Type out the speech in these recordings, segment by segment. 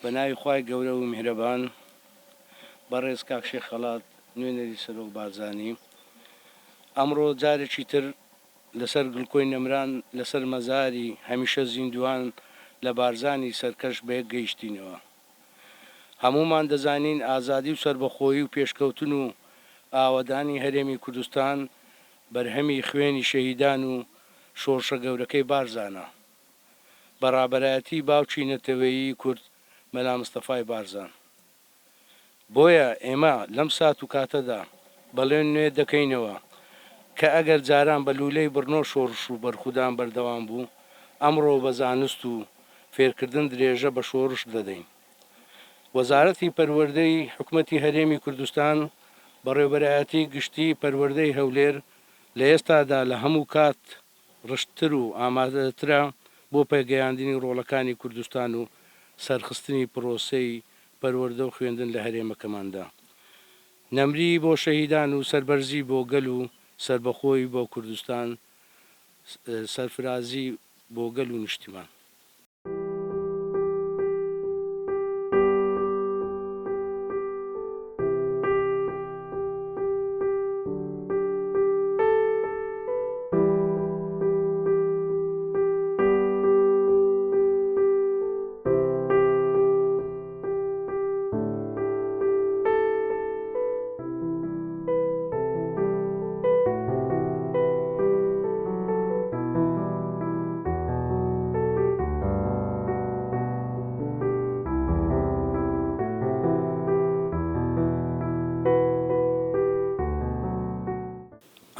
بەناوی خوای گەورە و میهرەبان بەڕێز کاک شێخ خەڵات نوێنەری سەرۆک بارزانی ئەمڕۆ جارێکی تر لەسەر گڵکۆی نەمران لەسەر مەزاری هەمیشە زیندوان لە بارزانی سەرکەش بەیەک گەیشتینەوە. هەمومان دەزانین ئازادی و سربەخۆیی و پێشکەوتن و ئاوەدانی هەرێمی کوردستان بەرهەمی خوێنی شەهیدان و شۆڕشە گەورەکەی بارزانە. بەڕابەرایەتی باوکی نەتەوەیی کورد مەلا مستەفای بارزان. بۆیە ئێمە لەم سات و کاتەدا بەڵێن نوێ دەکەینەوە کە ئەگەر جاران بە لولەی بڕنۆ شۆڕش و بەرخودان بەردەوام بوو، ئەمڕۆ بە زانست و فێرکردن درێژە بە شۆڕش دەدەین. وەزارەتی پەروەردەی حکوومەتی هەرێمی کوردستان بەڕێوەبەرایەتی گشتی پەروەردەی هەولێر لە ئێستادا لە هەموو کات ڕشتتر و ئامادەترە بۆ پێگەیاندنی ڕۆڵەکانی کوردستان و سەرخستنی پرۆسەی پەروەردە و خوێندن لە هەرێمەکەماندا. نەمری بۆ شەهیدان و سەربەرزی بۆ گەل و سربەخۆی بۆ کوردستان، سەرفرازی بۆ گەل و نیشتیمان.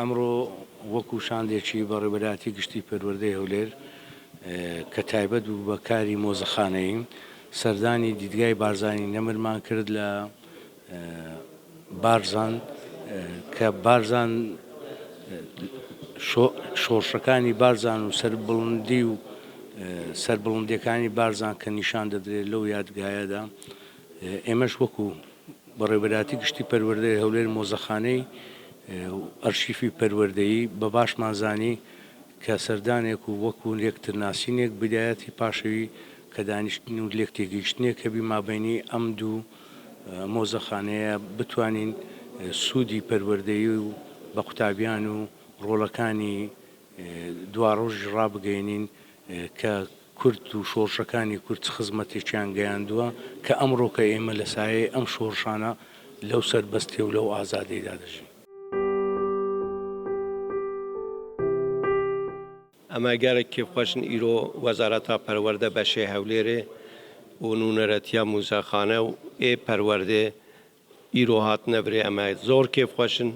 ئەمڕۆ وەکو شاندێکی بەڕێوەبەرایەتی گشتی پەروەردەی هەولێر کە تایبەت بوو بە کاری مۆزەخانەیی، سەردانی دیدگای بارزانی نەمرمان کرد لە بارزان کە بارزان شۆڕشەکانی بارزان و سەربڵندی و سەربڵندیەکانی بارزان کە نیشان دەدرێت لەو یادگایەدا. ئێمەش وەکو بەڕێوەبەرایەتی گشتی پەروەردەی هەولێر مۆزەخانەی ئەرشیفی پەروەردەیی بە باشمانزانی کە سەردانێک و وەکو لێکترناسینێک بدایەتی پاشەوی کە دانیشتن و لێک تێگەیشتنێک کە بیمابینی ئەم دوو مۆزەخانەیە بتوانین سوودی پەروەردەیی و بە قوتابیان و ڕۆڵەکانی دواڕۆژ ڕابگەێنین کە کورد و شۆڕشەکانی کورد خزمەتێکیان گەیاندووە کە ئەمڕۆ کە ئێمە لە سایەی ئەم شۆڕشانە لەو سەربەستێ و لەو ئازادیدا دەژین. ئەمە گەرێک کێفخۆشن ئیرۆ وەزارەتا پەروەردە بەشێ هەولێرێ و نونەرەتیا موزەخانە و ئێ پەروەردێ ئیرۆ هاتنە برێ ئەمە زۆر کێفخۆشن،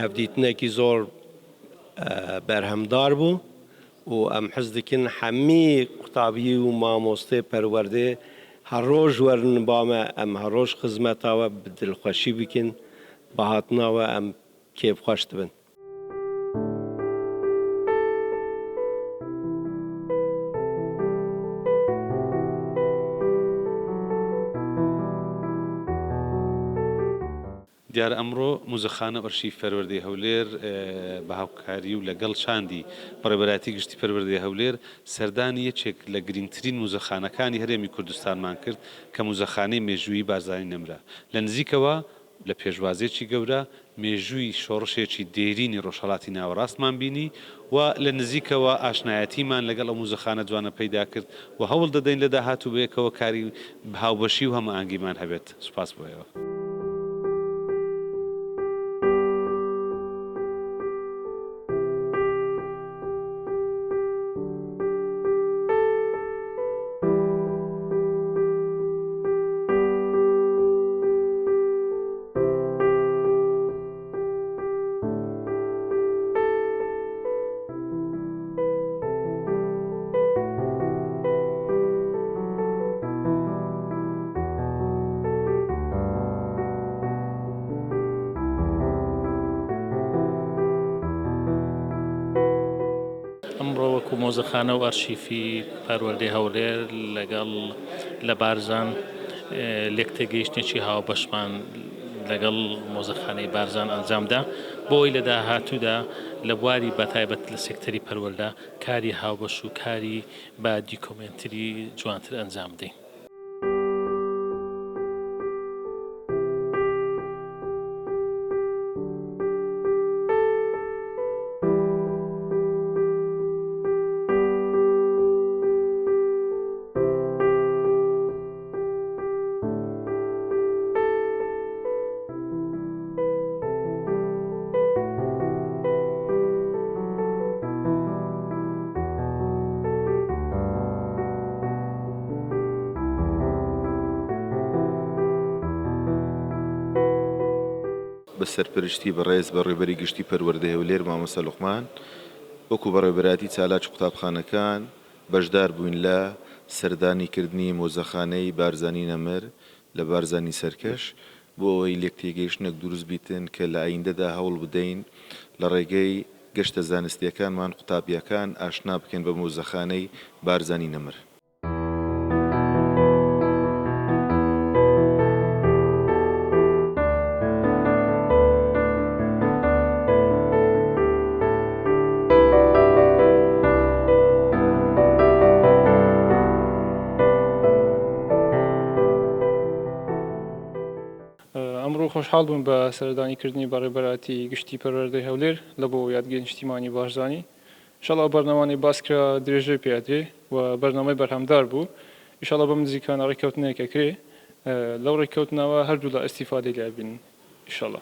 هەفدیتنێکی زۆر بەرهەمدار بوو و ئەم حەز دکن هەمی قوتابی و مامۆستێ پەروەردێ هەڕۆژ وەرن بامە ئەم هەڕۆژ خزمەتاوە بدڵخۆشی بکن بە هاتناوە ئەم کێفخۆش دبن. دیارە ئەمڕۆ موزەخانە ئەرشیف پەروەردەی هەولێر بە هاوکاری و لەگەڵ شاندی بەڕێوەبەرایەتی گشتی پەروەردەی هەولێر سەردانی یەکێک لە گرنگترین موزەخانەکانی هەرێمی کوردستانمان کرد کە موزەخانەی مێژوویی بارزانی نەمرا. لە نزیکەوە لە پێشوازێکی گەورە مێژووی شۆڕشێکی دێرینی ڕۆژهەڵاتی ناوەڕاستمان بینی و لە نزیکەوە ئاشنایەتیمان لەگەڵ ئەو موزەخانە جوانە پەیدا کرد و هەوڵ دەدەین لە داهاتوو بەیەکەوە کاری هاوبەشی و هەمەئانگیمان هەبێت. سوپاس بۆیەوە. ئەمڕۆ وەکو مۆزەخانە و ئەرشیفی پەروەردەی هەولێر لەگەڵ لە بارزان لێکتێگەیشتێکی هاوبەشمان لەگەڵ مۆزەخانەی بارزان ئەنجامدا بۆی لە داهاتوودا لە بواری بەتایبەت لە سێکتەری پەروەردە کاری هاوبەش و کاری با دیکۆمنتری جوانتر ئەنجام بدەین. بە سەرپەرشتی بەڕێز بە ڕێبەری گشتی پەروەردەی هەولێر مامۆستا لوقمان وەکو بەڕێوەبەراتی چالاک قوتابخانەکان بەشدار بووین لە سەردانیکردنی مۆزەخانەی بارزانی نەمر لە بارزانی سەرکەش بۆ ئەوەی لێک تێگەیشتنێک دروست بیتن کە لە ئایندەدا هەوڵ بدەین لە ڕێگەی گەشتە زانستیەکانمان قوتابیەکان ئاشنا بکەن بە مۆزەخانەی بارزانی نەمر. ئەمڕۆ خۆشحاڵ بووم بە سەردانیکردنی بەڕێبەراتی گشتی پەروەردەی هەولێر لە بۆ یادگەی نیشتیمانی بارزانی. ئینشاڵڵا بەرنامەی باسکرا درێژەی پێدرێ و بەرنامەی بەرهەمدار بوو. ئینشاڵڵا بەم نزیکانە ڕێککەوتنێکەکرێ لەو ڕێککەوتنەوە هەردوو لە ئەستیفادەی لێبین ئینشاڵڵا.